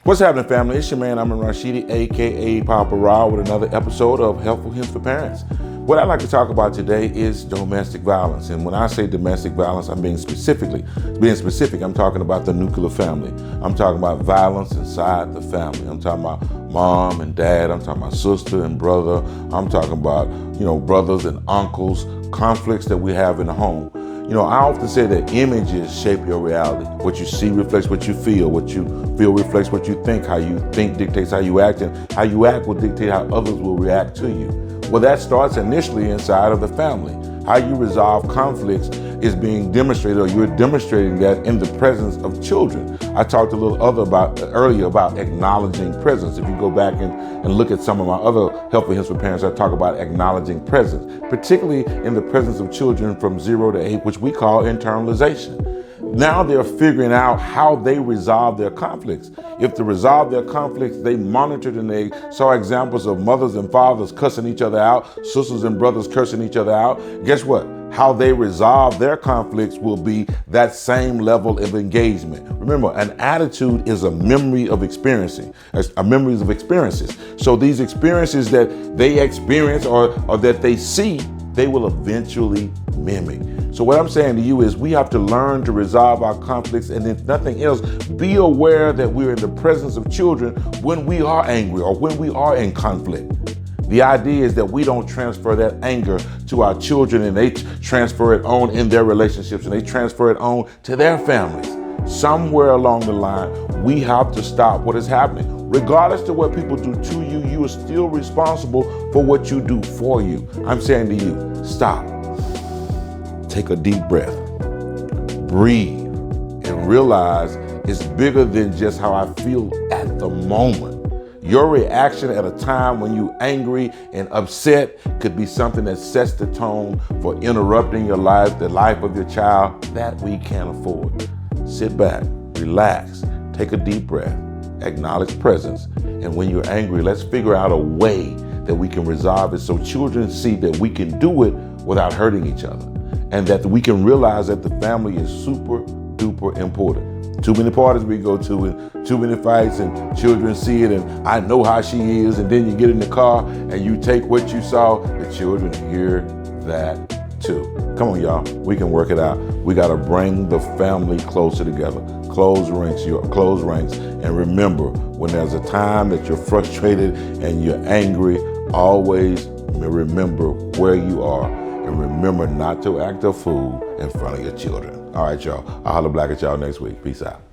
What's happening, family? It's your man, I'm Rashidi, aka Papa Raw, with another episode of Helpful Hints for Parents. What I'd like to talk about today is domestic violence. And when I say domestic violence, I'm being specific. I'm talking about the nuclear family. I'm talking about violence inside the family. I'm talking about mom and dad. I'm talking about sister and brother. I'm talking about, brothers and uncles, conflicts that we have in the home. I often say that images shape your reality. What you see reflects what you feel. What you feel reflects what you think. How you think dictates how you act, and how you act will dictate how others will react to you. Well, that starts initially inside of the family. How you resolve conflicts is being demonstrated, or you're demonstrating that in the presence of children. I talked a little earlier about acknowledging presence. If you go back and look at some of my other Helpful Hints for Parents, I talk about acknowledging presence, particularly in the presence of children from 0 to 8, which we call internalization. Now they're figuring out how they resolve their conflicts. If to resolve their conflicts, they monitored and they saw examples of mothers and fathers cussing each other out, sisters and brothers cursing each other out. Guess what? How they resolve their conflicts will be that same level of engagement. Remember, an attitude is a memory of experiencing, memories of experiences. So these experiences that they experience or that they see, they will eventually mimic. So what I'm saying to you is we have to learn to resolve our conflicts, and if nothing else, be aware that we're in the presence of children when we are angry or when we are in conflict. The idea is that we don't transfer that anger to our children and they transfer it on in their relationships and they transfer it on to their families. Somewhere along the line, we have to stop what is happening. Regardless to what people do to you, you are still responsible for what you do for you. I'm saying to you, stop. Take a deep breath. Breathe and realize it's bigger than just how I feel at the moment. Your reaction at a time when you're angry and upset could be something that sets the tone for interrupting your life, the life of your child. That we can't afford. Sit back, relax, take a deep breath, acknowledge presence. And when you're angry, let's figure out a way that we can resolve it so children see that we can do it without hurting each other. And that we can realize that the family is super duper important. Too many parties we go to and too many fights and children see it and I know how she is, and then you get in the car and you take what you saw, the children hear that too. Come on, y'all, we can work it out. We got to bring the family closer together. Close ranks, and remember, when there's a time that you're frustrated and you're angry, always remember where you are and remember not to act a fool in front of your children. All right, y'all. I'll holler back at y'all next week. Peace out.